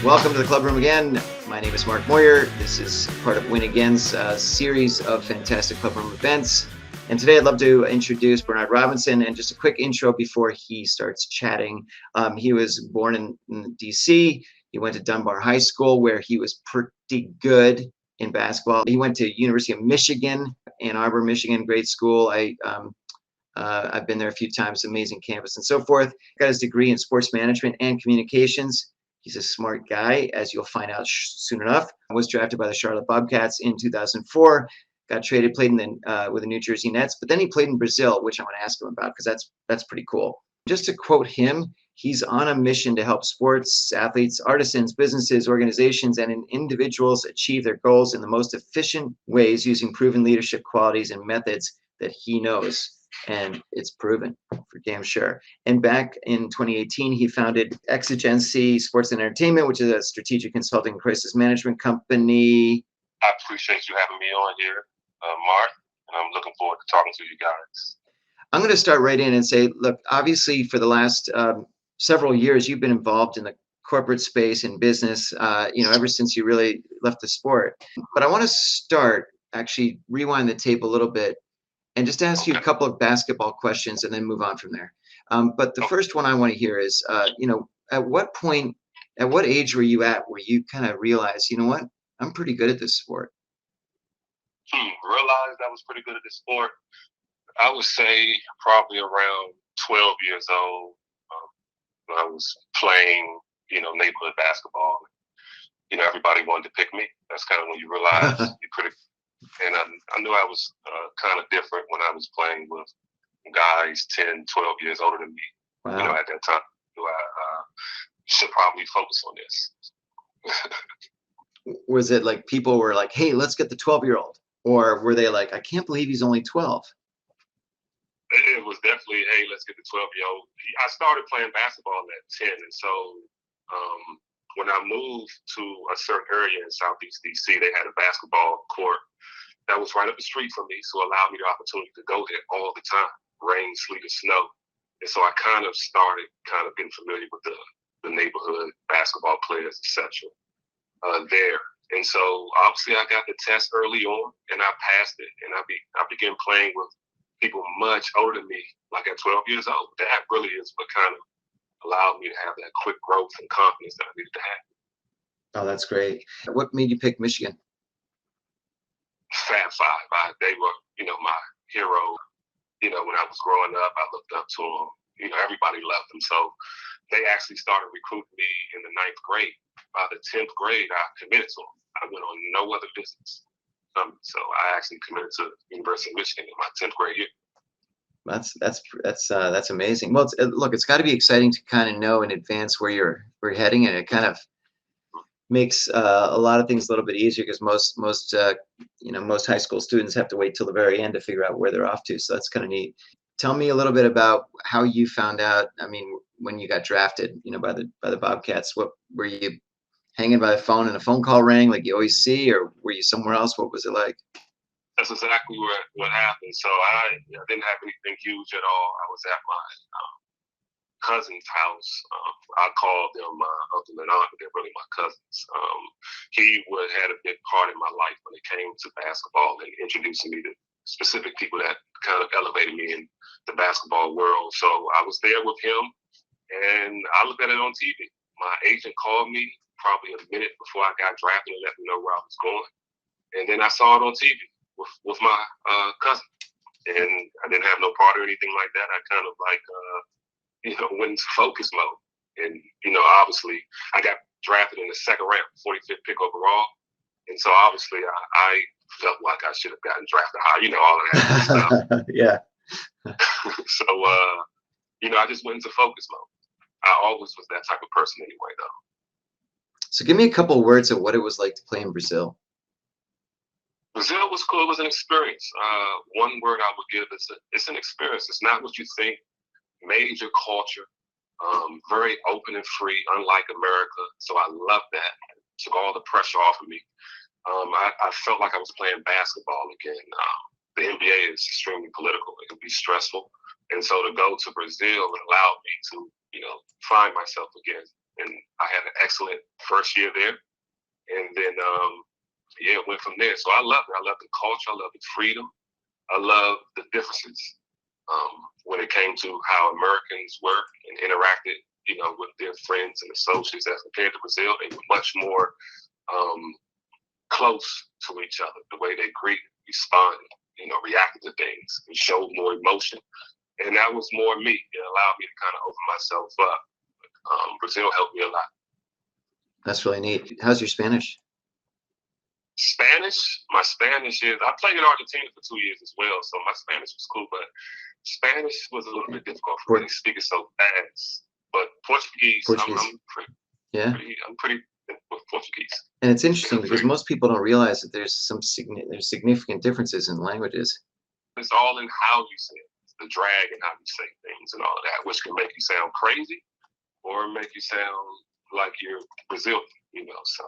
Welcome to the Clubroom again. My name is Mark Moyer. This is part of Win Again's series of fantastic Clubroom events. And today I'd love to introduce Bernard Robinson. And just a quick intro before he starts chatting. He was born in DC. He went to Dunbar High School, where he was pretty good in basketball. He went to University of Michigan, Ann Arbor, Michigan, great school. I've been there a few times, amazing campus and so forth. Got his degree in sports management and communications. He's a smart guy, as you'll find out soon enough. Was drafted by the Charlotte Bobcats in 2004. Got traded, played with the New Jersey Nets, but then he played in Brazil, which I want to ask him about because that's pretty cool. Just to quote him, he's on a mission to help sports, athletes, artisans, businesses, organizations, and individuals achieve their goals in the most efficient ways using proven leadership qualities and methods that he knows. And it's proven for damn sure. And back in 2018, he founded Exigency Sports and Entertainment, which is a strategic consulting crisis management company. I appreciate you having me on here, Mark, and I'm looking forward to talking to you guys. I'm going to start right in and say, look, obviously for the last several years, you've been involved in the corporate space and business, ever since you really left the sport. But I want to actually rewind the tape a little bit and just ask you a couple of basketball questions and then move on from there. But the first one I want to hear is, at what age were you at where you kind of realized, you know what, I'm pretty good at this sport? Realized I was pretty good at this sport. I would say probably around 12 years old. When I was playing, neighborhood basketball. Everybody wanted to pick me. That's kind of when you realize you're pretty. And I knew I was kind of different when I was playing with guys 10, 12 years older than me. Wow. At that time, I should probably focus on this. Was it like people were like, hey, let's get the 12-year-old? Or were they like, I can't believe he's only 12? It was definitely, hey, let's get the 12-year-old. I started playing basketball at 10. And so when I moved to a certain area in Southeast DC, they had a basketball court that was right up the street from me, so it allowed me the opportunity to go there all the time, rain, sleet, or snow. And so I kind of started getting familiar with the neighborhood basketball players, etc. There. And so obviously I got the test early on, and I passed it, and I began playing with people much older than me, like at 12 years old. That really is what kind of allowed me to have that quick growth and confidence that I needed to have. Oh, that's great. What made you pick Michigan? Fab Five. They were, my hero. When I was growing up, I looked up to them. Everybody loved them. So they actually started recruiting me in the 9th grade. By the 10th grade, I committed to them. I went on no other business. So I actually committed to the University of Michigan in my 10th grade year. That's amazing. Well, it's got to be exciting to kind of know in advance where you're heading, and it kind of makes a lot of things a little bit easier because most high school students have to wait till the very end to figure out where they're off to. So that's kind of neat. Tell me a little bit about how you found out. I mean, when you got drafted, by the Bobcats, what were you hanging by the phone and a phone call rang like you always see, or were you somewhere else? What was it like? That's exactly what happened. So I didn't have anything huge at all. I was at my cousin's house. I called them my uncle and aunt, but they're really my cousins. He had a big part in my life when it came to basketball and introducing me to specific people that kind of elevated me in the basketball world. So I was there with him, and I looked at it on TV. My agent called me probably a minute before I got drafted and let me know where I was going. And then I saw it on TV with my cousin. And I didn't have no part or anything like that. I kind of went into focus mode. And, obviously I got drafted in the 2nd round, 45th pick overall. And so obviously I felt like I should have gotten drafted high, all of that stuff. Yeah. So, I just went into focus mode. I always was that type of person anyway, though. So give me a couple of words of what it was like to play in Brazil. Brazil was cool. It was an experience. One word I would give is it's an experience. It's not what you think. Major culture, very open and free, unlike America. So I loved that. It took all the pressure off of me. I felt like I was playing basketball again. The NBA is extremely political. It can be stressful. And so to go to Brazil, it allowed me to, find myself again and I had an excellent first year there. And then, it went from there. So I love it. I love the culture. I love the freedom. I love the differences when it came to how Americans work and interacted, with their friends and associates as compared to Brazil. They were much more close to each other. The way they greeted, responded, reacted to things, and showed more emotion. And that was more me. It allowed me to kind of open myself up. Brazil helped me a lot. That's really neat. How's your Spanish? My Spanish is, I played in Argentina for 2 years as well, so my Spanish was cool, but Spanish was a little bit difficult for me. They speak it so fast. But Portuguese. I'm pretty with Portuguese. And it's interesting because most people don't realize that there's significant differences in languages. It's all in how you say it, the drag and how you say things and all of that, which can make you sound crazy or make you sound like you're Brazilian, So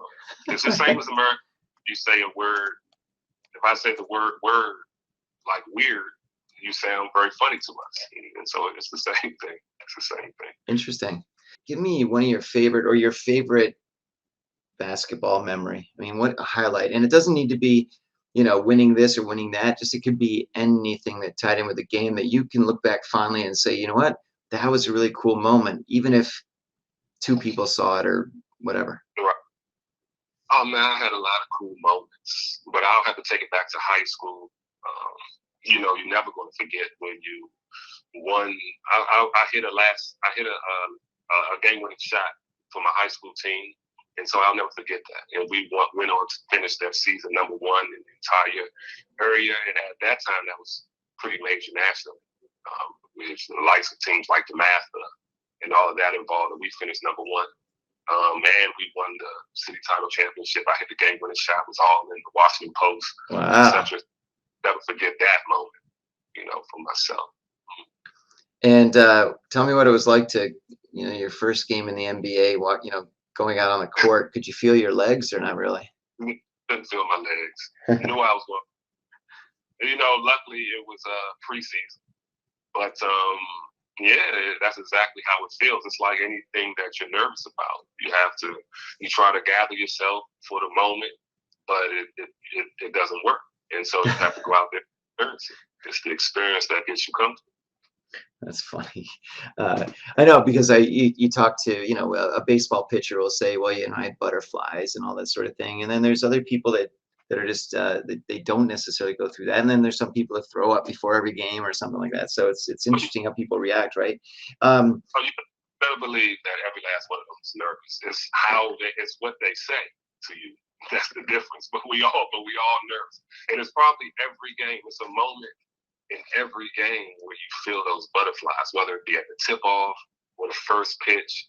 it's the same as America. You say a word, if I say the word like weird, you sound very funny to us. And so it's the same thing. It's the same thing. Interesting. Give me one of your favorite basketball memory. I mean, what a highlight. And it doesn't need to be, winning this or winning that. Just it could be anything that tied in with the game that you can look back fondly and say, you know what, that was a really cool moment, even if two people saw it or whatever. Right. Oh man, I had a lot of cool moments, but I'll have to take it back to high school. You're never going to forget when you won. I hit a game-winning shot for my high school team, and so I'll never forget that. And we went on to finish that season number one in the entire area, and at that time, that was pretty major nationally. With the likes of teams like the Matha and all of that involved, and we finished number one. And we won the city title championship. I hit the game-winning shot. Was all in the Washington Post. Wow. Etc. Never forget that moment, for myself. And tell me what it was like to, your first game in the NBA. Going out on the court. Could you feel your legs or not really? Couldn't feel my legs. Knew I was going. Luckily it was preseason, but that's exactly how it feels. It's like anything that you're nervous about. You try to gather yourself for the moment, but it doesn't work. And so you have to go out there and experience it. It's the experience that gets you comfortable. That's funny. I know because you talk to, a baseball pitcher will say, well, I had butterflies and all that sort of thing. And then there's other people that are just, they don't necessarily go through that. And then there's some people that throw up before every game or something like that. So it's interesting how people react, right? You better believe that every last one of them is nervous. It's what they say to you. That's the difference. But we all nervous. And it's probably every game. It's a moment in every game where you feel those butterflies, whether it be at the tip-off or the first pitch,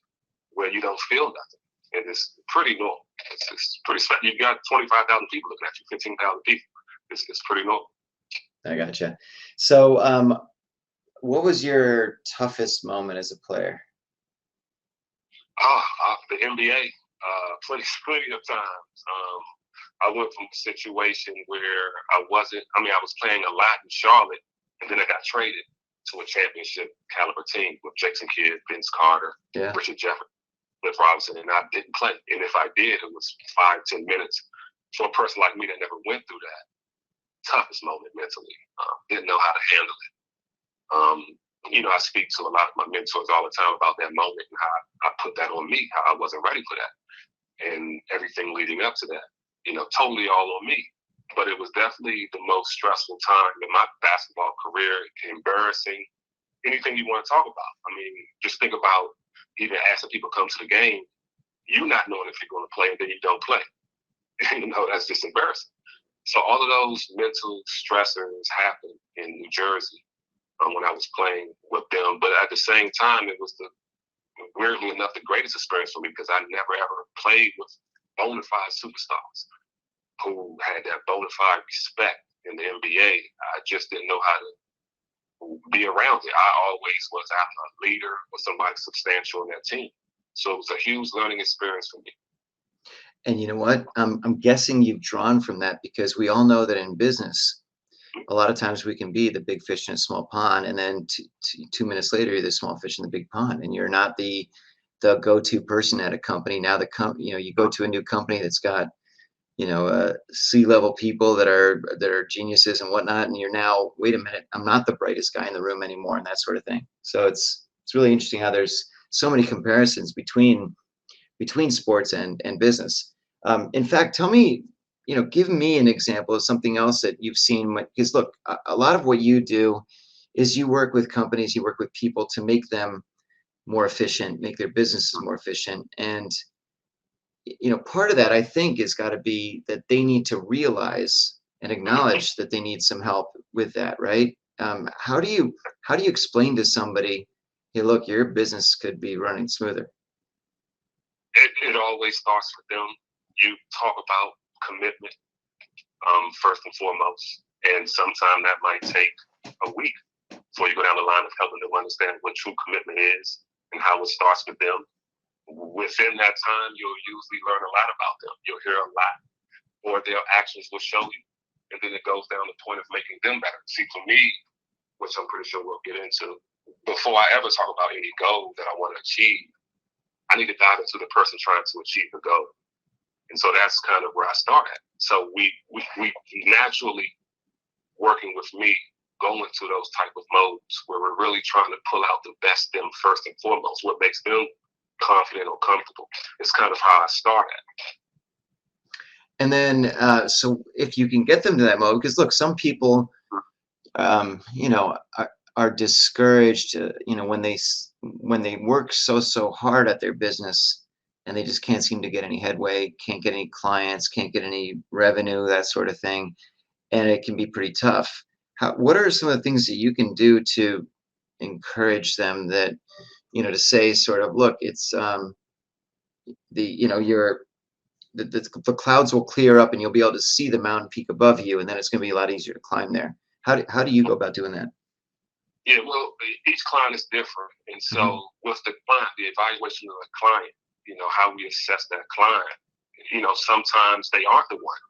where you don't feel nothing. And it's pretty normal. It's pretty special. You've got 25,000 people looking at you, 15,000 people. It's pretty normal. I gotcha. So what was your toughest moment as a player? The NBA. Plenty of times. I went from a situation where I was playing a lot in Charlotte, and then I got traded to a championship caliber team with Jason Kidd, Vince Carter, Richard Jefferson, Cliff Robinson, and I didn't play. And if I did, it was 5-10 minutes. For a person like me that never went through that, toughest moment mentally. Didn't know how to handle it. I speak to a lot of my mentors all the time about that moment and how I put that on me, how I wasn't ready for that. And everything leading up to that, totally all on me. But it was definitely the most stressful time in my basketball career. Embarrassing, anything you want to talk about. I mean, just think about even asking people to come to the game, you not knowing if you're going to play, and then you don't play. That's just embarrassing. So all of those mental stressors happened in New Jersey when I was playing with them. But at the same time, it was weirdly enough, the greatest experience for me because I never ever played with bona fide superstars who had that bona fide respect in the NBA. I just didn't know how to be around it. I always was a leader or somebody substantial in that team. So it was a huge learning experience for me. And you know what? I'm guessing you've drawn from that because we all know that in business, a lot of times we can be the big fish in a small pond, and then 2 minutes later, you're the small fish in the big pond, and you're not the the go-to person at a company. Now you go to a new company that's got C-level people that are geniuses and whatnot, and you're now, wait a minute, I'm not the brightest guy in the room anymore, and that sort of thing. So it's really interesting how there's so many comparisons between sports and business. In fact, tell me, give me an example of something else that you've seen. Because look, a lot of what you do is you work with companies, you work with people to make them more efficient, make their businesses more efficient. And part of that, I think, has got to be that they need to realize and acknowledge that they need some help with that, right? How do you explain to somebody, hey, look, your business could be running smoother? It always starts with them. You talk about commitment first and foremost, and sometimes that might take a week before you go down the line of helping them understand what true commitment is and how it starts with them. Within that time, you'll usually learn a lot about them. You'll hear a lot, or their actions will show you, and then it goes down the point of making them better. See, for me, which I'm pretty sure we'll get into, before I ever talk about any goal that I want to achieve, I need to dive into the person trying to achieve the goal. And so that's kind of where I start at. So we naturally, working with me, go into those type of modes where we're really trying to pull out the best them first and foremost, what makes them confident or comfortable. It's kind of how I start at. And then, so if you can get them to that mode, because look, some people, are discouraged, when they work so hard at their business and they just can't seem to get any headway, can't get any clients, can't get any revenue, that sort of thing, and it can be pretty tough. What are some of the things that you can do to encourage them, that to say sort of, look, it's the clouds will clear up and you'll be able to see the mountain peak above you, and then it's going to be a lot easier to climb there. How do you go about doing that? Yeah, well, each client is different. And so with the client, the evaluation of the client, how we assess that client, sometimes they aren't the one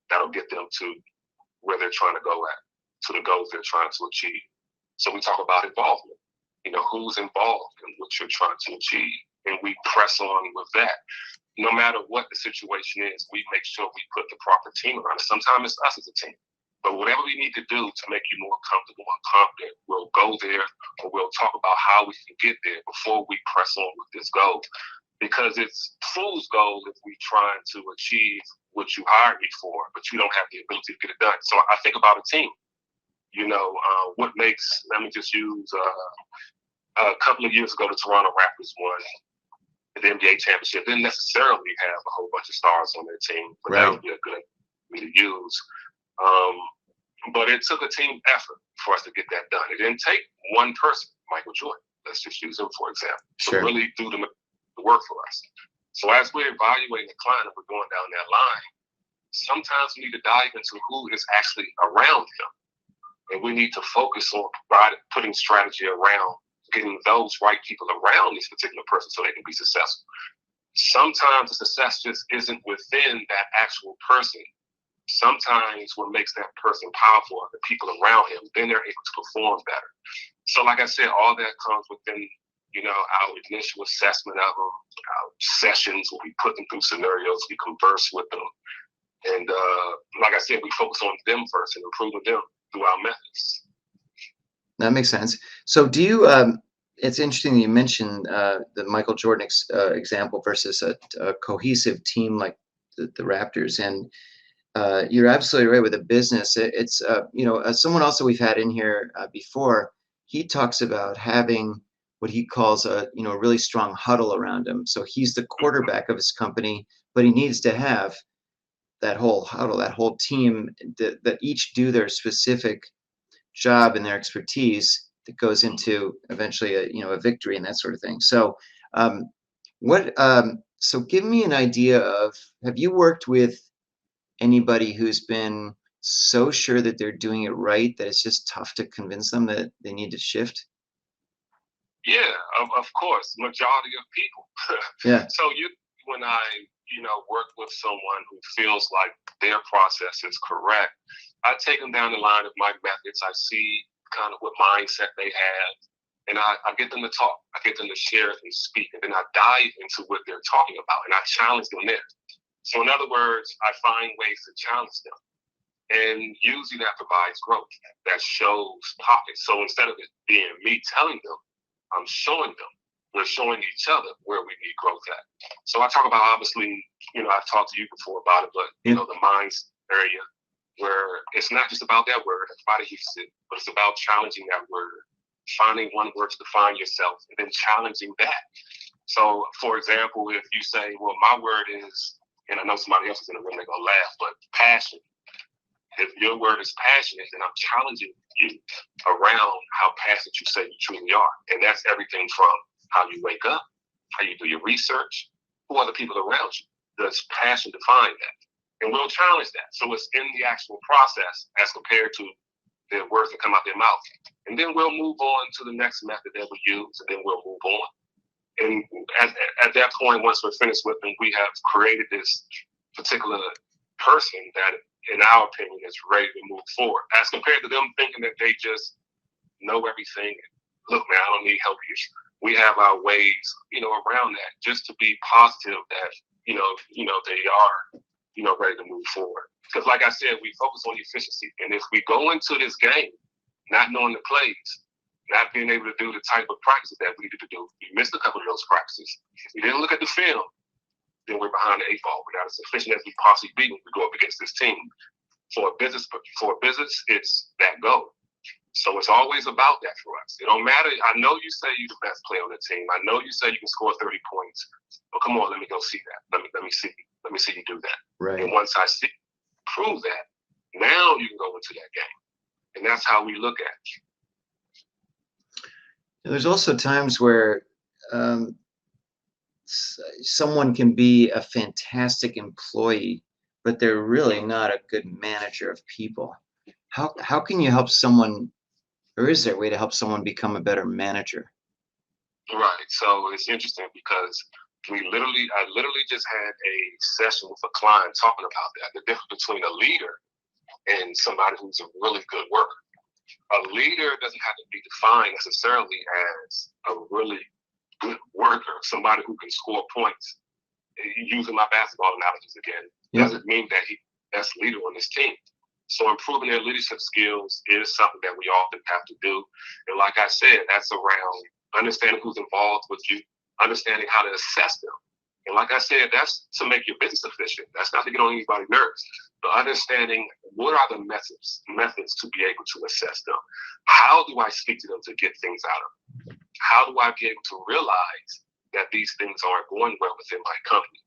that'll get them to where they're trying to go at, to the goals they're trying to achieve. So we talk about involvement, who's involved in what you're trying to achieve. And we press on with that. No matter what the situation is, we make sure we put the proper team around it. Sometimes it's us as a team. But whatever we need to do to make you more comfortable and confident, we'll go there, or we'll talk about how we can get there before we press on with this goal. Because it's fool's goal if we trying to achieve what you hired me for, but you don't have the ability to get it done. So I think about a team. What makes, let me just use, a couple of years ago, the Toronto Raptors won the NBA championship. Didn't necessarily have a whole bunch of stars on their team, but right. That would be a good way to use. But it took a team effort for us to get that done. It didn't take one person, Michael Jordan, let's just use him for example, to really do the work for us. So as we're evaluating the client and we're going down that line, sometimes we need to dive into who is actually around him. And we need to focus on putting strategy around getting those right people around this particular person so they can be successful. Sometimes the success just isn't within that actual person. Sometimes what makes that person powerful are the people around him. Then they're able to perform better. So like I said, all that comes within, our initial assessment of them, our sessions where we put them through scenarios, we converse with them. And like I said, we focus on them first and improving them through our methods. That makes sense. So do you, it's interesting that you mentioned the Michael Jordan example versus a cohesive team like the Raptors. And you're absolutely right with a business. It's someone else that we've had in here before. He talks about having what he calls a really strong huddle around him. So he's the quarterback of his company, but he needs to have that whole huddle, that whole team that each do their specific job and their expertise that goes into eventually a victory and that sort of thing. So so give me an idea of, have you worked with anybody who's been so sure that they're doing it right that it's just tough to convince them that they need to shift? Yeah, of course, majority of people. Yeah. So when I, work with someone who feels like their process is correct, I take them down the line of my methods. I see kind of what mindset they have. And I get them to talk. I get them to share and speak. And then I dive into what they're talking about. And I challenge them there. So in other words, I find ways to challenge them. And usually that provides growth. That shows pockets. So instead of it being me telling them, I'm showing them. We're showing each other where we need growth at. So I talk about, obviously, I've talked to you before about it, but, the minds area where it's not just about that word, everybody uses it, but it's about challenging that word, finding one word to define yourself, and then challenging that. So, for example, if you say, well, my word is, and I know somebody else is in the room, they're going to laugh, but passion. If your word is passionate, then I'm challenging you around how passionate you say you truly are. And that's everything from how you wake up, how you do your research, who are the people around you. Does passion define that? And we'll challenge that. So it's in the actual process as compared to the words that come out their mouth. And then we'll move on to the next method that we use, and then we'll move on. And at that point, once we're finished with them, we have created this particular person that, in our opinion, is ready to move forward. As compared to them thinking that they just know everything. Look, man, I don't need help here. We have our ways, around that, just to be positive that, they are, ready to move forward. Because like I said, we focus on efficiency. And if we go into this game not knowing the plays, not being able to do the type of practices that we needed to do, we missed a couple of those practices. If we didn't look at the film, then we're behind the eight ball. We're not as efficient as we possibly be when we go up against this team. For a business, it's that goal. So it's always about that for us. It don't matter. I know you say you're the best player on the team. I know you say you can score 30 points. But come on, let me go see that. Let me see. Let me see you do that. Right. And once I prove that, now you can go into that game. And that's how we look at it. There's also times where someone can be a fantastic employee, but they're really not a good manager of people. How can you help someone, or is there a way to help someone become a better manager? Right. So it's interesting because I literally just had a session with a client talking about that, the difference between a leader and somebody who's a really good worker. A leader doesn't have to be defined necessarily as a really good worker, somebody who can score points. Using my basketball analogies again, doesn't mean that he's the best leader on this team. So improving their leadership skills is something that we often have to do. And like I said, that's around understanding who's involved with you, understanding how to assess them. And like I said, that's to make your business efficient. That's not to get on anybody's nerves, but understanding what are the methods to be able to assess them. How do I speak to them to get things out of them? How do I be able to realize that these things aren't going well within my company?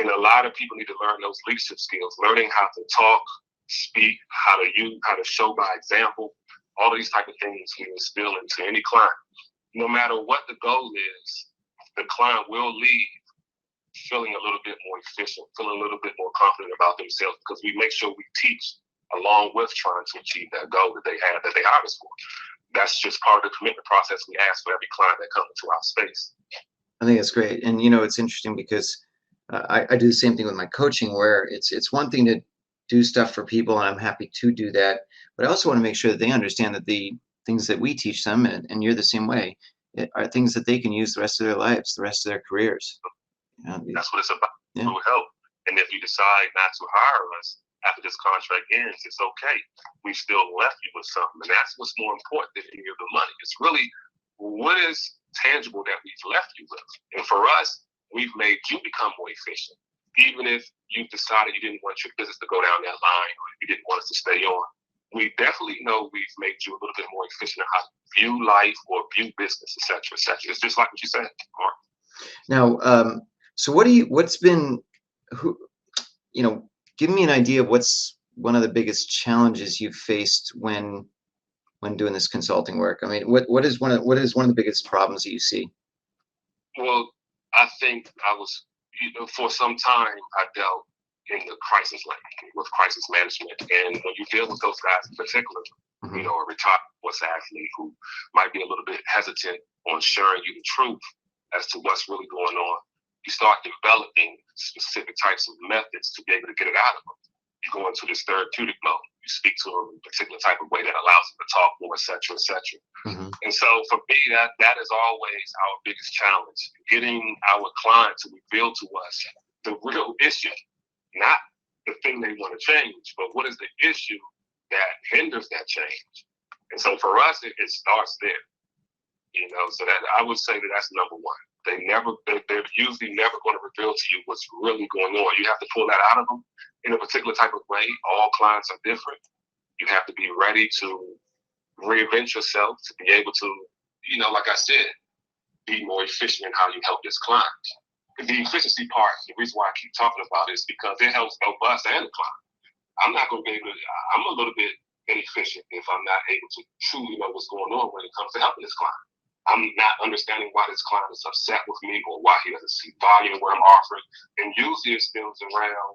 And a lot of people need to learn those leadership skills, learning how to talk, speak, how to show by example. All of these type of things we instill into any client. No matter what the goal is, the client will leave feeling a little bit more efficient, feeling a little bit more confident about themselves, because we make sure we teach along with trying to achieve that goal that they have, that they hired us for. That's just part of the commitment process we ask for every client that comes into our space. I think that's great. And, it's interesting because I do the same thing with my coaching, where it's one thing to do stuff for people, and I'm happy to do that. But I also want to make sure that they understand that the things that we teach them, and you're the same way, are things that they can use the rest of their lives, the rest of their careers. That's what it's about. Yeah. It will help. And if you decide not to hire us after this contract ends, it's okay. We've still left you with something. And that's what's more important than any of the money. It's really what is tangible that we've left you with. And for us, we've made you become more efficient. Even if you decided you didn't want your business to go down that line, or you didn't want us to stay on, we definitely know we've made you a little bit more efficient in how you view life or view business, et cetera, et cetera. It's just like what you said, Mark. Now, so give me an idea of what's one of the biggest challenges you've faced when doing this consulting work. I mean, what is one of the biggest problems that you see? Well, I think for some time I dealt in the crisis lane with crisis management, and when you deal with those guys in particular, a retired sports athlete who might be a little bit hesitant on sharing you the truth as to what's really going on, you start developing specific types of methods to be able to get it out of them. You go into this therapeutic mode. you speak to them in a particular type of way that allows them to talk more, et cetera, et cetera. Mm-hmm. And so for me, that is always our biggest challenge, getting our client to reveal to us the real issue, not the thing they want to change, but what is the issue that hinders that change. And so for us, it starts there. So that I would say that's number one. They're usually never going to reveal to you what's really going on. You have to pull that out of them in a particular type of way. All clients are different. You have to be ready to reinvent yourself to be able to, like I said, be more efficient in how you help this client. The efficiency part, the reason why I keep talking about it is because it helps both us and the client. I'm not going to be able to, I'm a little bit inefficient if I'm not able to truly know what's going on when it comes to helping this client. I'm not understanding why this client is upset with me or why he doesn't see value in what I'm offering. And usually it stems around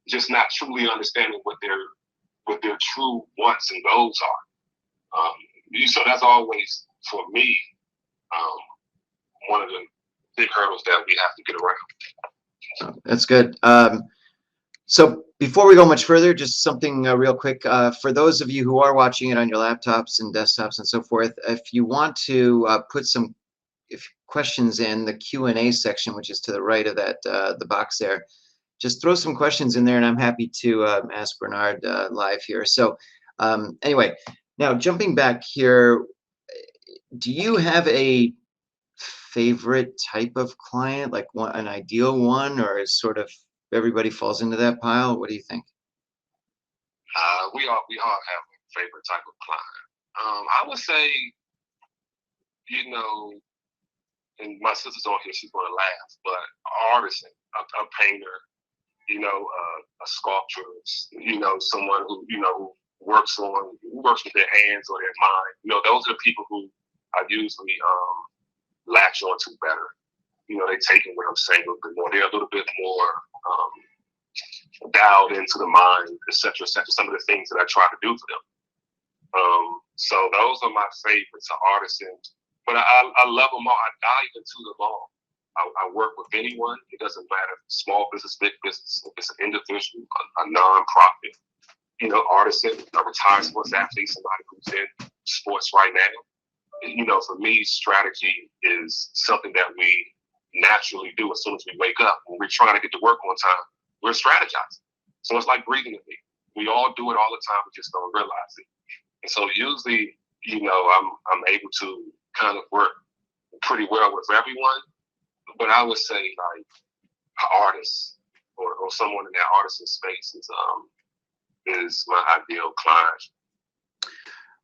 just not truly understanding what their true wants and goals are. So that's always, for me, one of the big hurdles that we have to get around. That's good. So before we go much further, just something real quick. For those of you who are watching it on your laptops and desktops and so forth, if you want to put some questions in the Q&A section, which is to the right of that the box there, just throw some questions in there, and I'm happy to ask Bernard live here. So anyway, now jumping back here, do you have a favorite type of client, like an ideal one, or is sort of everybody falls into that pile? What do you think? We all have a favorite type of client. I would say, and my sister's on here, she's going to laugh, but an artisan, a painter, a sculptor, someone who, works with their hands or their mind. Those are the people who I usually latch on to better. They take in what I'm saying a little bit more. They're a little bit more dialed into the mind, et cetera, some of the things that I try to do for them. So those are my favorites, artisans. But I love them all. I dive into them all. I work with anyone. It doesn't matter, small business, big business, if it's an individual, a nonprofit, artisan, a retired sports athlete, somebody who's in sports right now. For me, strategy is something that we naturally do as soon as we wake up. When we're trying to get to work on time, we're strategizing. So it's like breathing with me. We all do it all the time, we just don't realize it. And so usually, I'm able to kind of work pretty well with everyone. But I would say like an artist or someone in that artisan space is my ideal client.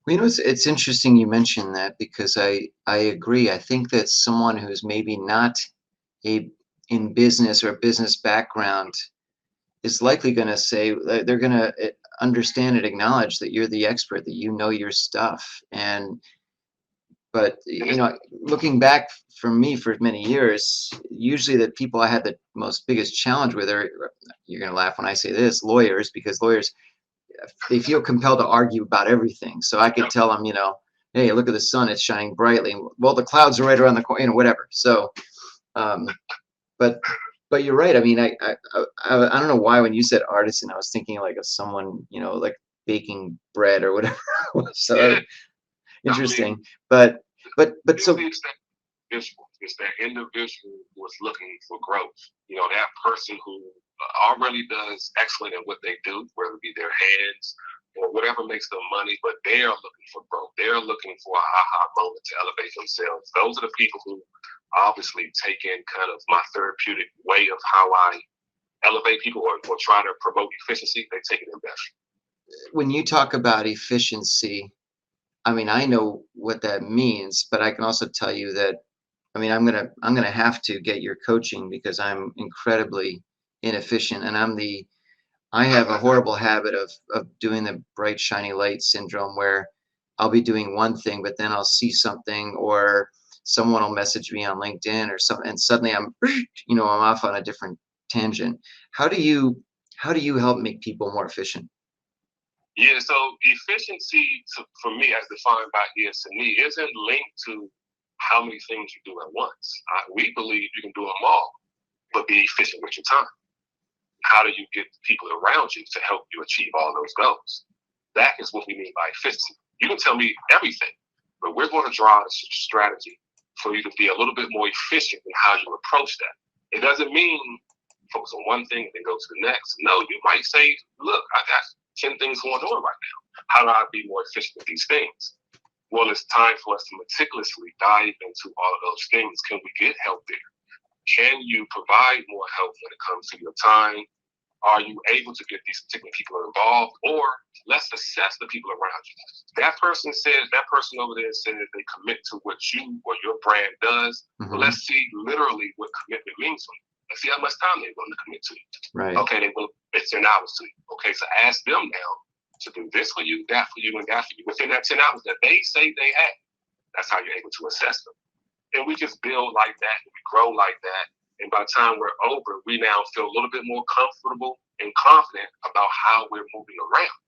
Well, it's interesting you mentioned that, because I agree. I think that someone who's maybe not in business or a business background is likely going to say, they're going to understand and acknowledge that you're the expert, that you know your stuff. But looking back for me for many years, usually the people I had the biggest challenge with are, you're going to laugh when I say this, lawyers, because lawyers, they feel compelled to argue about everything. So I could tell them, hey, look at the sun, it's shining brightly. Well, the clouds are right around the corner, whatever. So, but you're right. I mean, I don't know why when you said artisan, I was thinking like of someone, like baking bread or whatever. So interesting. But so it's that individual who is looking for growth. That person who already does excellent at what they do, whether it be their hands or whatever makes them money, but they are looking for growth. They're looking for a aha moment to elevate themselves. Those are the people who obviously take in kind of my therapeutic way of how I elevate people or try to promote efficiency. They take it in best. When you talk about efficiency, I mean, I know what that means, but I can also tell you that, I mean, I'm gonna have to get your coaching, because I'm incredibly inefficient, and I have a horrible habit of doing the bright shiny light syndrome, where I'll be doing one thing, but then I'll see something, or someone will message me on LinkedIn or something, and suddenly I'm off on a different tangent. How do you help make people more efficient? Yeah, so efficiency for me, as defined by ESNE, isn't linked to how many things you do at once. We believe you can do them all, but be efficient with your time. How do you get people around you to help you achieve all those goals? That is what we mean by efficiency. You can tell me everything, but we're going to draw a strategy for you to be a little bit more efficient in how you approach that. It doesn't mean focus on one thing and then go to the next. No, you might say, look, I got 10 things going on right now. How do I be more efficient with these things? Well, it's time for us to meticulously dive into all of those things. Can we get help there? Can you provide more help when it comes to your time? Are you able to get these particular people involved? Or let's assess the people around you. That person over there says they commit to what you or your brand does. Mm-hmm. But let's see literally what commitment means to you. Let's see how much time they're willing to commit to you. Right. Okay, they will it's 10 hours to you. Okay, so ask them now to do this for you, that for you, and that for you. Within that 10 hours that they say they have, that's how you're able to assess them. And we just build like that, and we grow like that. And by the time we're over, we now feel a little bit more comfortable and confident about how we're moving around.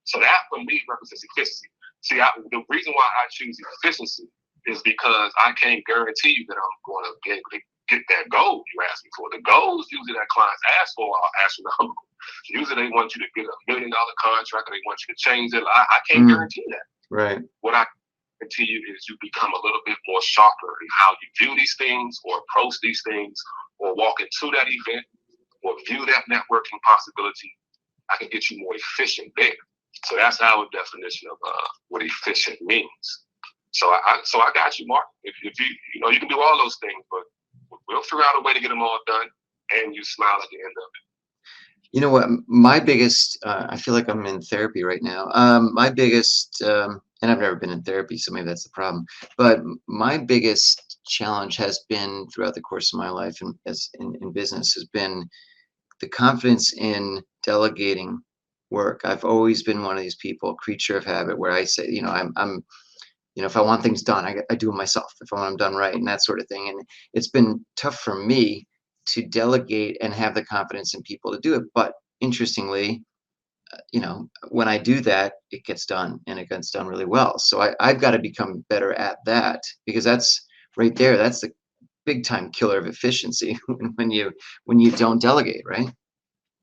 So that, for me, represents efficiency. See, the reason why I choose efficiency is because I can't guarantee you that I'm going to be able to get that goal you asked me for. The goals usually that clients ask for are astronomical. Usually they want you to get $1 million contract, or they want you to change it. I can't guarantee that. Right. What I guarantee you is you become a little bit more sharper in how you view these things or approach these things or walk into that event or view that networking possibility. I can get you more efficient there. So that's our definition of what efficient means. So I got you, Mark. If you you can do all those things, but we'll figure out a way to get them all done, and you smile at the end of it. You know what? My biggest, I feel like I'm in therapy right now. My biggest, and I've never been in therapy, so maybe that's the problem. But my biggest challenge has been throughout the course of my life, and as in business, has been the confidence in delegating work. I've always been one of these people, creature of habit, where I say, I'm if I want things done, I do them myself. If I want them done right, and that sort of thing. And it's been tough for me to delegate and have the confidence in people to do it. But interestingly, when I do that, it gets done, and it gets done really well. So I've got to become better at that, because that's right there. That's the big time killer of efficiency when you don't delegate, right?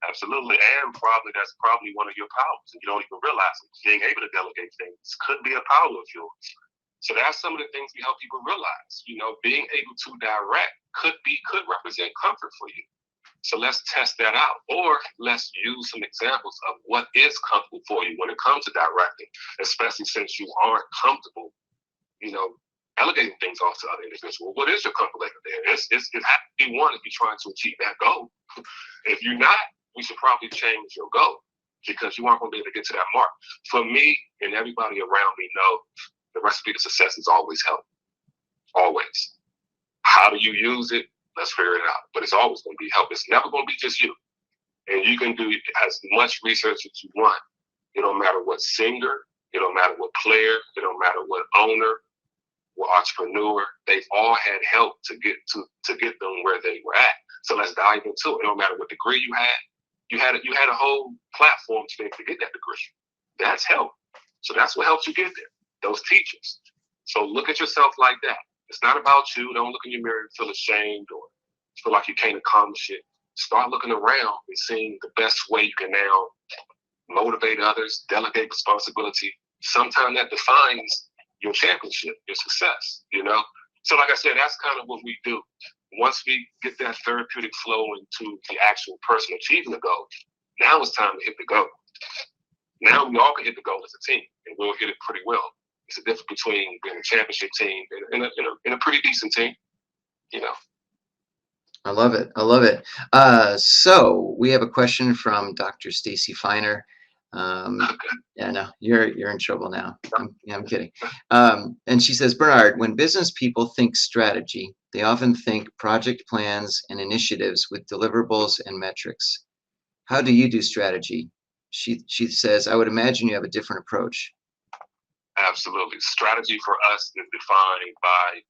Absolutely, and that's probably one of your powers, and you don't even realize it. Being able to delegate things could be a power of yours. So that's some of the things we help people realize. Being able to direct could represent comfort for you. So let's test that out, or let's use some examples of what is comfortable for you when it comes to directing, especially since you aren't comfortable, delegating things off to other individuals. What is your comfort level there? It has to be one if you're trying to achieve that goal. If you're not, we should probably change your goal, because you aren't going to be able to get to that mark. For me and everybody around me know the recipe to success is always help. Always. How do you use it? Let's figure it out. But it's always going to be help. It's never going to be just you. And you can do as much research as you want. It don't matter what singer, it don't matter what player, it don't matter what owner, what entrepreneur. They've all had help to get them where they were at. So let's dive into it. It don't matter what degree you had. You had a whole platform to get that degree. That's help. So that's what helps you get there. Those teachers. So look at yourself like that. It's not about you. Don't look in your mirror and feel ashamed or feel like you can't accomplish it. Start looking around and seeing the best way you can now motivate others, delegate responsibility. Sometimes that defines your championship, your success, So like I said, that's kind of what we do. Once we get that therapeutic flow into the actual person achieving the goal, now it's time to hit the goal. Now we all can hit the goal as a team, and we'll hit it pretty well. It's a difference between being a championship team and a pretty decent team, I love it. I love it. So we have a question from Dr. Stacy Feiner. Yeah, no, you're in trouble now. I'm kidding. And she says, Bernard, when business people think strategy, they often think project plans and initiatives with deliverables and metrics. How do you do strategy? She says, I would imagine you have a different approach. Absolutely. Strategy for us is defined by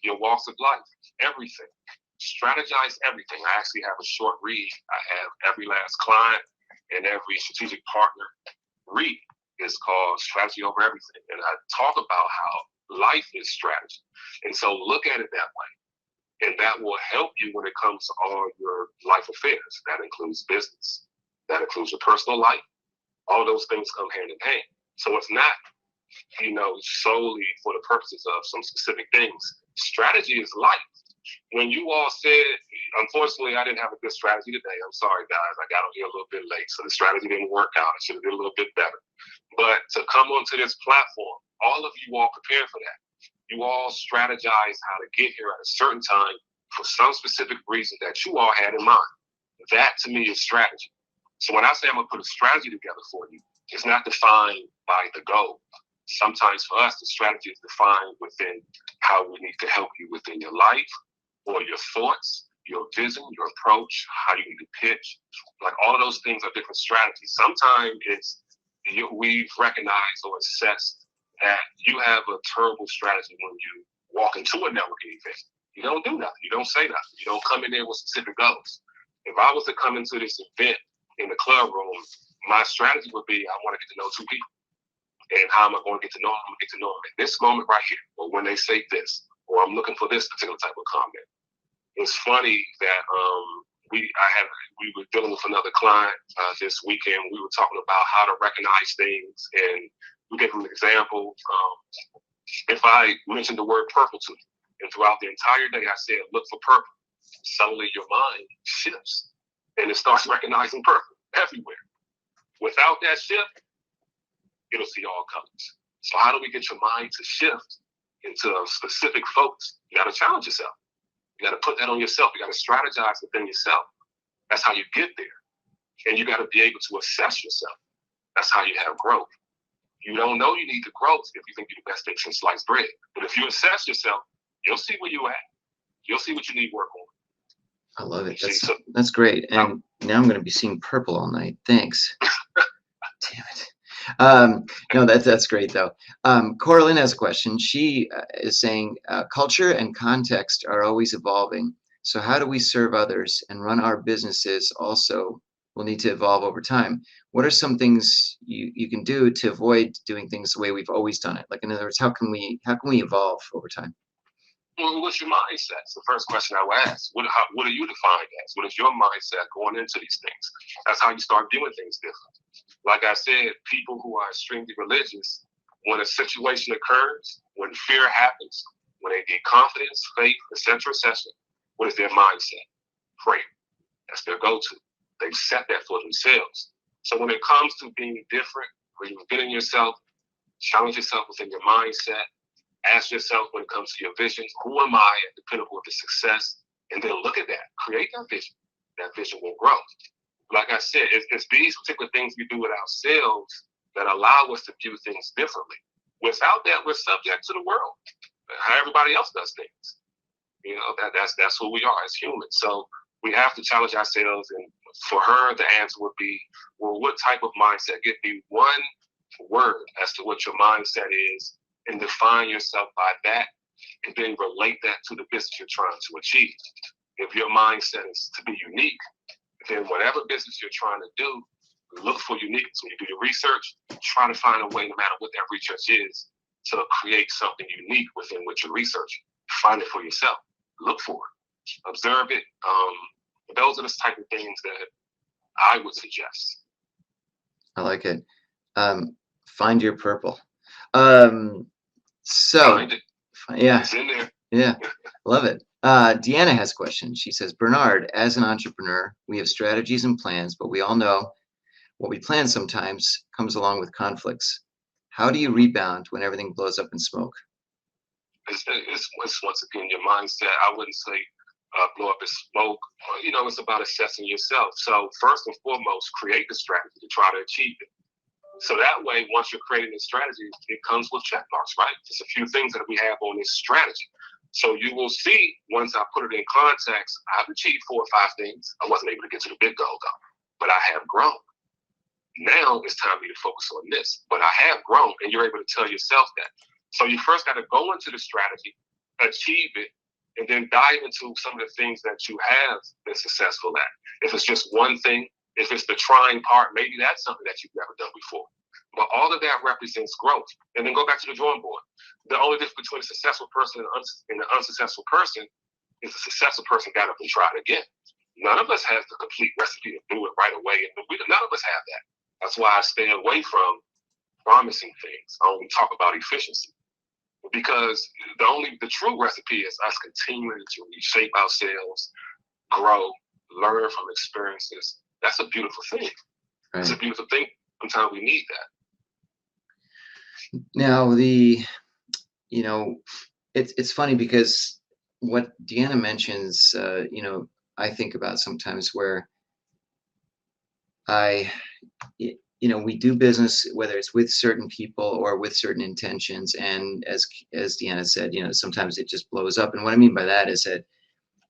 your walks of life, everything. Strategize everything. I actually have a short read. I have every last client and every strategic partner read. It's called Strategy Over Everything. And I talk about how life is strategy. And so look at it that way. And that will help you when it comes to all your life affairs. That includes business. That includes your personal life. All those things come hand in hand. So it's not, solely for the purposes of some specific things. Strategy is life. When you all said, unfortunately, I didn't have a good strategy today. I'm sorry, guys. I got on here a little bit late, so the strategy didn't work out. I should have did a little bit better. But to come onto this platform, all of you all prepared for that. You all strategized how to get here at a certain time for some specific reason that you all had in mind. That to me is strategy. So when I say I'm going to put a strategy together for you, it's not defined by the goal. Sometimes for us, the strategy is defined within how we need to help you within your life or your thoughts, your vision, your approach, how you need to pitch. Like all of those things are different strategies. Sometimes we've recognized or assessed that you have a terrible strategy when you walk into a networking event. You don't do nothing. You don't say nothing. You don't come in there with specific goals. If I was to come into this event in the club room, my strategy would be I want to get to know two people. And how am I going to get to know them? I'm going to get to know them at this moment right here, or when they say this, or I'm looking for this particular type of comment. It's funny that we were dealing with another client this weekend. We were talking about how to recognize things, and we gave them an example. If I mentioned the word purple to you, and throughout the entire day I said, look for purple, suddenly your mind shifts, and it starts recognizing purple everywhere. Without that shift, it'll see all colors. So how do we get your mind to shift into a specific focus? You got to challenge yourself. You got to put that on yourself. You got to strategize within yourself. That's how you get there. And you got to be able to assess yourself. That's how you have growth. You don't know you need the growth if you think you're the best thing since sliced bread. But if you assess yourself, you'll see where you're at. You'll see what you need work on. I love it. That's great. And now I'm going to be seeing purple all night. Thanks. Damn it. No, that's great though. Coraline has a question. She is saying culture and context are always evolving. So how do we serve others and run our businesses also will need to evolve over time? What are some things you can do to avoid doing things the way we've always done it? Like in other words, how can we evolve over time? Well, what's your mindset? It's the first question I would ask. What are you defined as? What is your mindset going into these things? That's how you start viewing things different. Like I said, people who are extremely religious, when a situation occurs, when fear happens, when they need confidence, faith, etc., what is their mindset? Prayer. That's their go-to. They've set that for themselves. So when it comes to being different, reinventing yourself, challenge yourself within your mindset, ask yourself when it comes to your vision, who am I at the pinnacle of the success? And then look at that. Create that vision. That vision will grow. Like I said, it's these particular things we do with ourselves that allow us to view things differently. Without that, we're subject to the world, how everybody else does things. That's who we are as humans. So we have to challenge ourselves. And for her, the answer would be, well, what type of mindset? Give me one word as to what your mindset is and define yourself by that, and then relate that to the business you're trying to achieve. If your mindset is to be unique, then whatever business you're trying to do, look for uniqueness. When you do your research, try to find a way, no matter what that research is, to create something unique within what you're researching. Find it for yourself. Look for it. Observe it. Those are the type of things that I would suggest. I like it. Find your purple. Find it. Yeah. It's in there. Yeah. Love it. Deanna has a question. She says, Bernard, as an entrepreneur, we have strategies and plans, but we all know what we plan sometimes comes along with conflicts. How do you rebound when everything blows up in smoke? It's once again your mindset. I wouldn't say blow up in smoke. It's about assessing yourself. So first and foremost, create the strategy to try to achieve it. So that way, once you're creating this strategy, it comes with check marks, right? There's a few things that we have on this strategy. So you will see, once I put it in context, I've achieved 4 or 5 things. I wasn't able to get to the big goal, though, but I have grown. Now it's time for me to focus on this, but I have grown, and you're able to tell yourself that. So you first got to go into the strategy, achieve it, and then dive into some of the things that you have been successful at. If it's just one thing, if it's the trying part, maybe that's something that you've never done before. But all of that represents growth. And then go back to the drawing board. The only difference between a successful person and an unsuccessful person is a successful person got up and tried again. None of us has the complete recipe to do it right away, and none of us have that. That's why I stay away from promising things. I only talk about efficiency, because the true recipe is us continuing to reshape ourselves, grow, learn from experiences. That's a beautiful thing. Right. It's a beautiful thing. Sometimes we need that. Now, it's funny because what Deanna mentions, I think about sometimes where we do business, whether it's with certain people or with certain intentions. And as Deanna said, sometimes it just blows up. And what I mean by that is that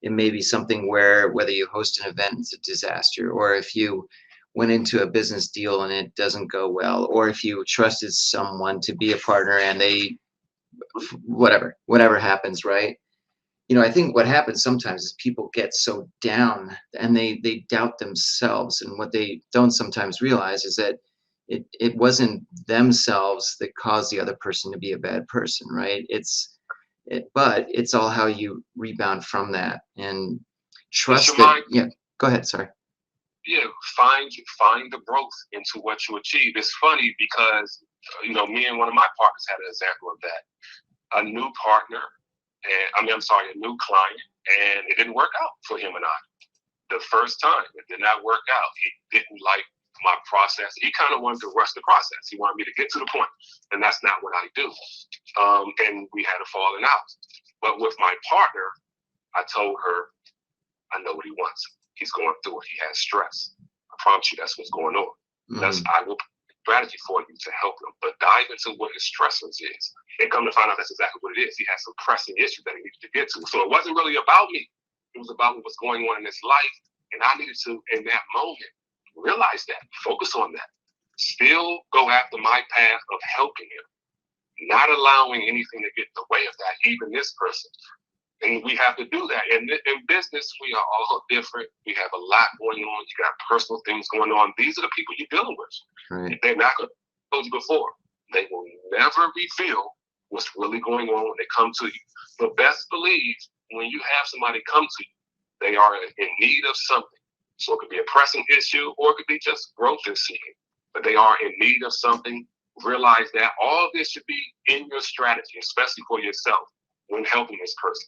it may be something where whether you host an event, it's a disaster, or if you went into a business deal and it doesn't go well, or if you trusted someone to be a partner and they, whatever happens, right? I think what happens sometimes is people get so down and they doubt themselves. And what they don't sometimes realize is that it wasn't themselves that caused the other person to be a bad person, right? But it's all how you rebound from that and trust that. Yeah, go ahead. Sorry. Yeah, find the growth into what you achieve. It's funny because me and one of my partners had an example of that. A new partner, a new client, and it didn't work out for him and I. The first time, it did not work out. He didn't like my process. He kind of wanted to rush the process. He wanted me to get to the point, and that's not what I do. And we had a falling out. But with my partner, I told her, I know what he wants. He's going through it. He has stress. I promise you that's what's going on. Mm-hmm. I will put a strategy for you to help him, but dive into what his stressors is. And come to find out that's exactly what it is. He has some pressing issues that he needed to get to. So it wasn't really about me. It was about what was going on in his life. And I needed to, in that moment, realize that, focus on that. Still go after my path of helping him, not allowing anything to get in the way of that, even this person. And we have to do that. And in business, we are all different. We have a lot going on. You got personal things going on. These are the people you're dealing with. Right. They're not going to, I told you before, they will never reveal what's really going on when they come to you. But best believe when you have somebody come to you, they are in need of something. So it could be a pressing issue or it could be just growth they're seeking. But they are in need of something. Realize that all of this should be in your strategy, especially for yourself when helping this person.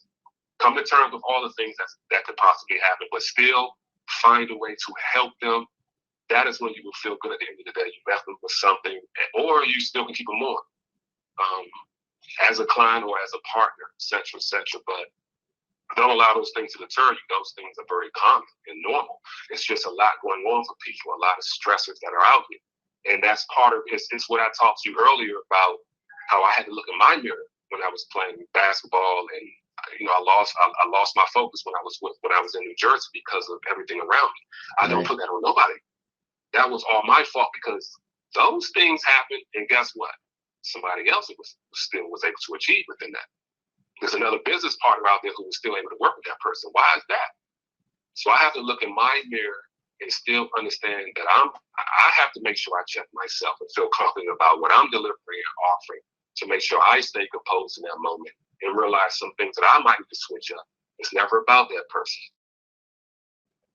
Come to terms with all the things that could possibly happen, but still find a way to help them. That is when you will feel good at the end of the day. You left them with something, or you still can keep them on as a client or as a partner, et cetera, et cetera. But don't allow those things to deter you. Those things are very common and normal. It's just a lot going on for people, a lot of stressors that are out here. And that's part of it's what I talked to you earlier about how I had to look in my mirror when I was playing basketball, and I lost my focus when I was in New Jersey because of everything around me. I don't put that on nobody. That was all my fault because those things happened, and guess what? Somebody else still was able to achieve within that. There's another business partner out there who was still able to work with that person. Why is that? So I have to look in my mirror and still understand that I have to make sure I check myself and feel confident about what I'm delivering and offering to make sure I stay composed in that moment and realize some things that I might need to switch up. It's never about that person.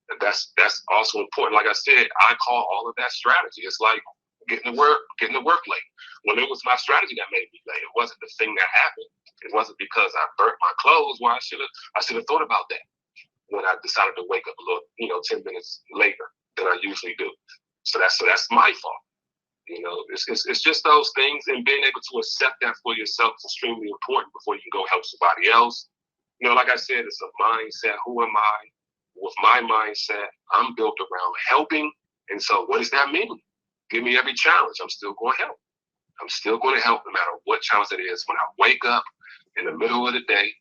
And that's also important. Like I said, I call all of that strategy. It's like getting to work late. When it was my strategy that made me late, it wasn't the thing that happened. It wasn't because I burnt my clothes. Well, I should have thought about that when I decided to wake up a little, 10 minutes later than I usually do. So that's my fault. It's just those things, and being able to accept that for yourself is extremely important before you can go help somebody else. Like I said, it's a mindset. Who am I? With my mindset, I'm built around helping. And so what does that mean? Give me every challenge. I'm still going to help. I'm still going to help no matter what challenge it is. When I wake up in the middle of the day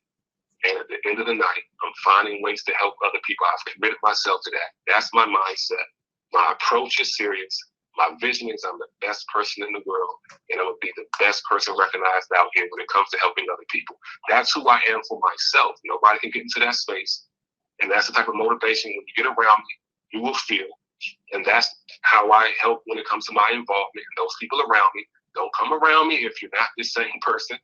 and at the end of the night, I'm finding ways to help other people. I've committed myself to that. That's my mindset. My approach is serious. My vision is I'm the best person in the world, and I would be the best person recognized out here when it comes to helping other people. That's who I am for myself. Nobody can get into that space. And that's the type of motivation when you get around me, you will feel. And that's how I help when it comes to my involvement. And those people around me, don't come around me if you're not the same person.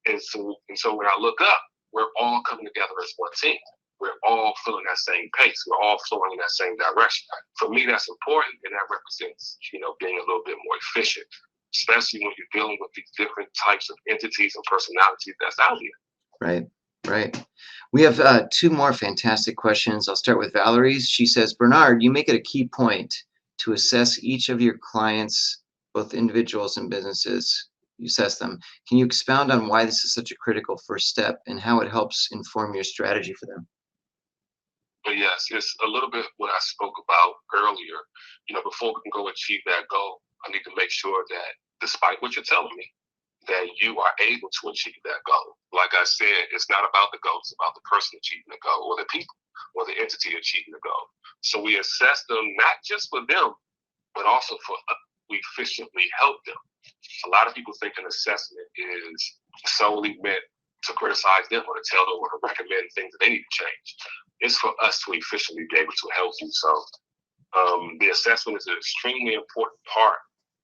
And so when I look up, we're all coming together as one team. we're all feeling that same pace. We're all flowing in that same direction. For me, that's important, and that represents, being a little bit more efficient, especially when you're dealing with these different types of entities and personalities that's out here. Right, right. We have two more fantastic questions. I'll start with Valerie's. She says, Bernard, you make it a key point to assess each of your clients, both individuals and businesses. You assess them. Can you expound on why this is such a critical first step and how it helps inform your strategy for them? But yes, it's a little bit what I spoke about earlier. Before we can go achieve that goal, I need to make sure that despite what you're telling me, that you are able to achieve that goal. Like I said, it's not about the goal, it's about the person achieving the goal, or the people, or the entity achieving the goal. So we assess them not just for them, but also for we efficiently help them. A lot of people think an assessment is solely meant to criticize them or to tell them or to recommend things that they need to change. It's for us to efficiently be able to help you. So the assessment is an extremely important part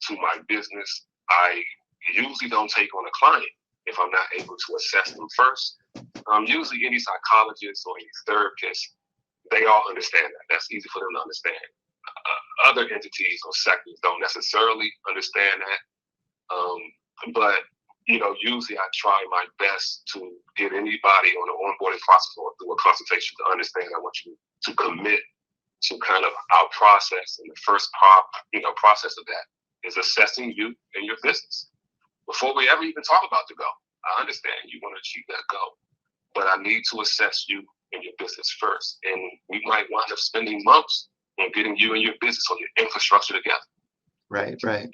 to my business. I usually don't take on a client if I'm not able to assess them first. Usually any psychologist or any therapist, they all understand that. That's easy for them to understand. Other entities or sectors don't necessarily understand that. But usually I try my best to get anybody on the onboarding process or through a consultation to understand I want you to commit to kind of our process. And the first process of that is assessing you and your business. Before we ever even talk about the goal, I understand you want to achieve that goal, but I need to assess you and your business first. And we might wind up spending months on getting you and your business or your infrastructure together. Right, right.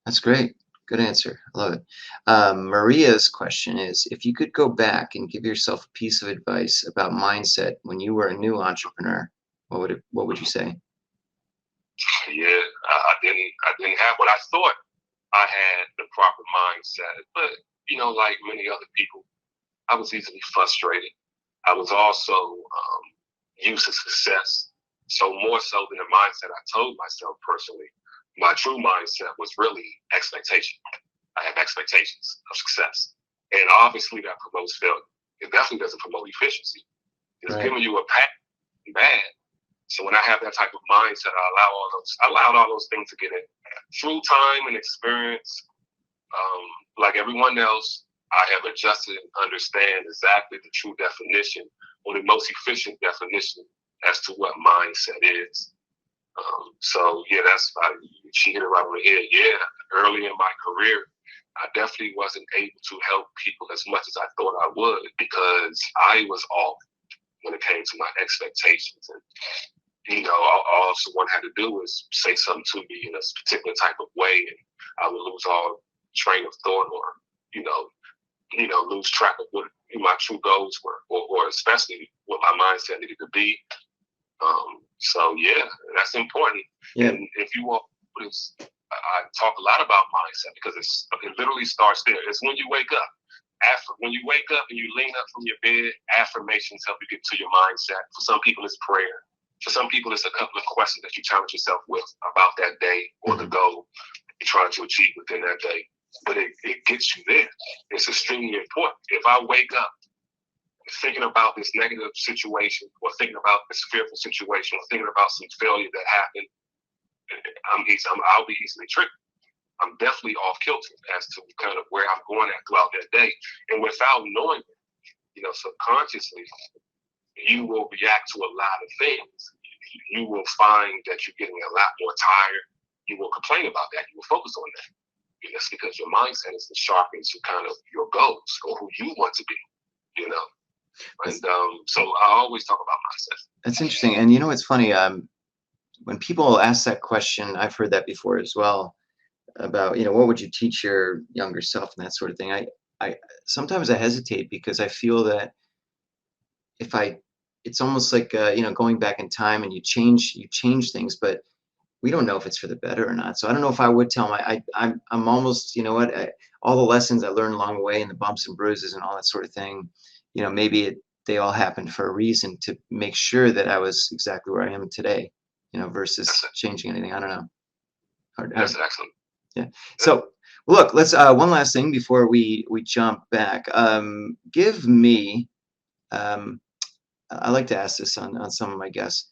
That's great. Good answer. I love it. Maria's question is, if you could go back and give yourself a piece of advice about mindset when you were a new entrepreneur, what would you say? Yeah, I didn't have what I thought I had the proper mindset, but like many other people, I was easily frustrated. I was also used to success. So more so than the mindset I told myself personally, my true mindset was really expectation. I have expectations of success. And obviously that promotes failure. It definitely doesn't promote efficiency. It's giving you a path bad. So when I have that type of mindset, I allowed all those things to get in. Through time and experience, like everyone else, I have adjusted and understand exactly the true definition or the most efficient definition as to what mindset is. So yeah, she hit it right on the head. Yeah, early in my career, I definitely wasn't able to help people as much as I thought I would because I was off when it came to my expectations. And all someone had to do was say something to me in a particular type of way, and I would lose all train of thought, or lose track of what my true goals were, or especially what my mindset needed to be. So yeah, that's important. Yeah. And if you want, I talk a lot about mindset because it literally starts there. It's when you wake up. When you wake up and you lean up from your bed, affirmations help you get to your mindset. For some people, it's prayer. For some people, it's a couple of questions that you challenge yourself with about that day or the goal you're trying to achieve within that day. But it gets you there. It's extremely important. If I wake up thinking about this negative situation or thinking about this fearful situation or thinking about some failure that happened, I'll be easily triggered. I'm definitely off kilter as to kind of where I'm going at throughout that day. And without knowing it, subconsciously, you will react to a lot of things. You will find that you're getting a lot more tired. You will complain about that. You will focus on that. And that's because your mindset isn't sharpened to kind of your goals or who you want to be, And so I always talk about mindset. That's interesting. And it's funny, when people ask that question, I've heard that before as well, about, what would you teach your younger self and that sort of thing. I sometimes I hesitate because I feel that it's almost like, going back in time and you change things, but we don't know if it's for the better or not. So I don't know if I would tell I'm almost, all the lessons I learned along the way and the bumps and bruises and all that sort of thing, maybe they all happened for a reason to make sure that I was exactly where I am today, versus changing anything. I don't know. That's excellent. Yeah. So look, let's one last thing before we jump back. Give me I like to ask this on some of my guests.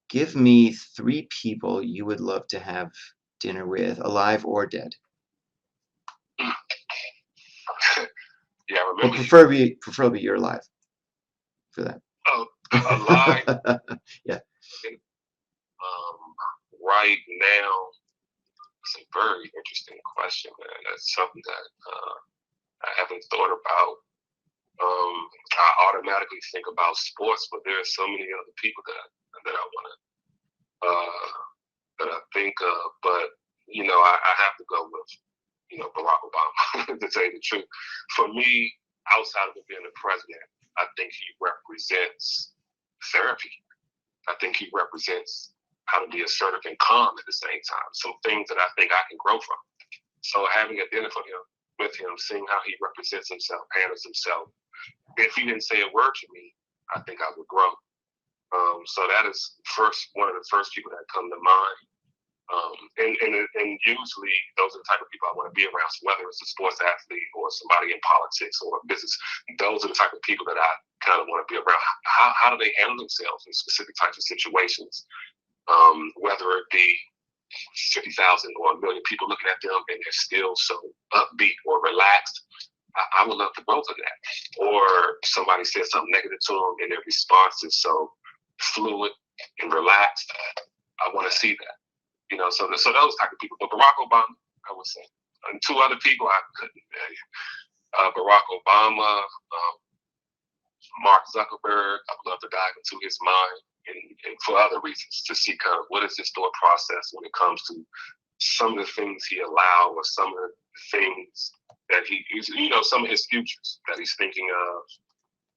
Give me three people you would love to have dinner with, alive or dead. Yeah, I Well, remember you. preferably you're alive for that. Oh, alive. Yeah. Right now, it's a very interesting question, man. That's something that I haven't thought about. I automatically think about sports, but there are so many other people that I want to that I think of. But I have to go with Barack Obama to tell you the truth. For me, outside of him being the president, I think he represents therapy. I think he represents how to be assertive and calm at the same time. Some things that I think I can grow from. So having a dinner with him, seeing how he represents himself, handles himself. If he didn't say a word to me, I think I would grow. So that is one of the first people that come to mind. And usually those are the type of people I want to be around. So whether it's a sports athlete or somebody in politics or business, those are the type of people that I kind of want to be around. How do they handle themselves in specific types of situations? Whether it be 50,000 or 1 million people looking at them and they're still so upbeat or relaxed. I would love to grow from that. Or somebody says something negative to them and their response is so fluid and relaxed. I want to see that. So those type of people. But Barack Obama, I would say. And two other people I couldn't name. Barack Obama, Mark Zuckerberg. I would love to dive into his mind and for other reasons to see kind of what is his thought process when it comes to some of the things he allowed or some of the things that some of his futures that he's thinking of.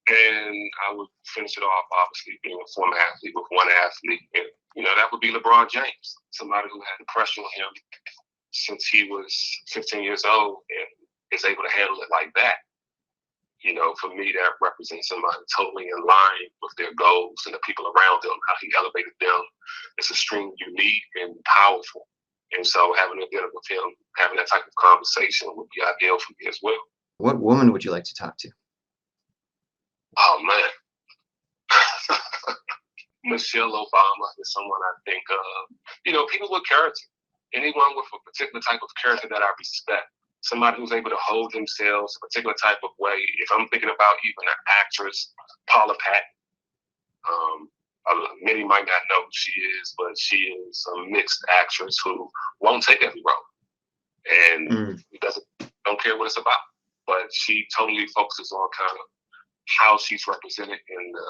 And I would finish it off, obviously, being a former athlete with one athlete. And, that would be LeBron James, somebody who had pressure on him since he was 15 years old and is able to handle it like that. For me, that represents somebody totally in line with their goals and the people around them, how he elevated them. It's extremely unique and powerful. And so having a dinner with him, having that type of conversation would be ideal for me as well. What woman would you like to talk to? Oh, man. Michelle Obama is someone I think of. People with character. Anyone with a particular type of character that I respect. Somebody who's able to hold themselves a particular type of way. If I'm thinking about even an actress, Paula Patton, many might not know who she is, but she is a mixed actress who won't take every role and don't care what it's about. But she totally focuses on kind of how she's represented in the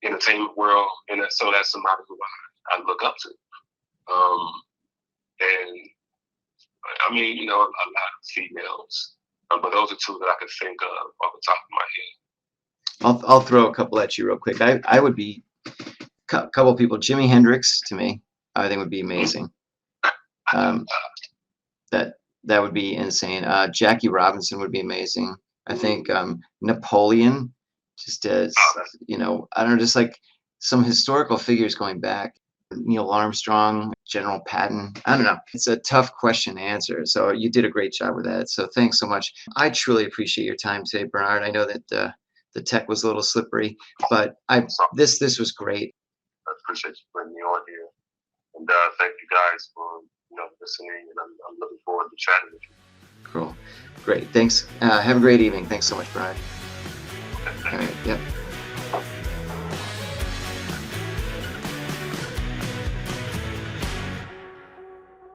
entertainment world, and so that's somebody who I look up to. And I mean, a lot of females, but those are two that I could think of off the top of my head. I'll throw a couple at you real quick. I would be a couple of people. Jimi Hendrix to me, I think would be amazing. That would be insane. Jackie Robinson would be amazing. I think Napoleon, just as I don't know, just like some historical figures going back. Neil Armstrong, General Patton. I don't know. It's a tough question to answer. So you did a great job with that. So thanks so much. I truly appreciate your time today, Bernard. I know that the tech was a little slippery, but this was great. I appreciate you bringing me on here, and thank you guys for listening. And I'm looking forward to chatting with you. Cool, great. Thanks. Have a great evening. Thanks so much, Bernard. All right. Yep.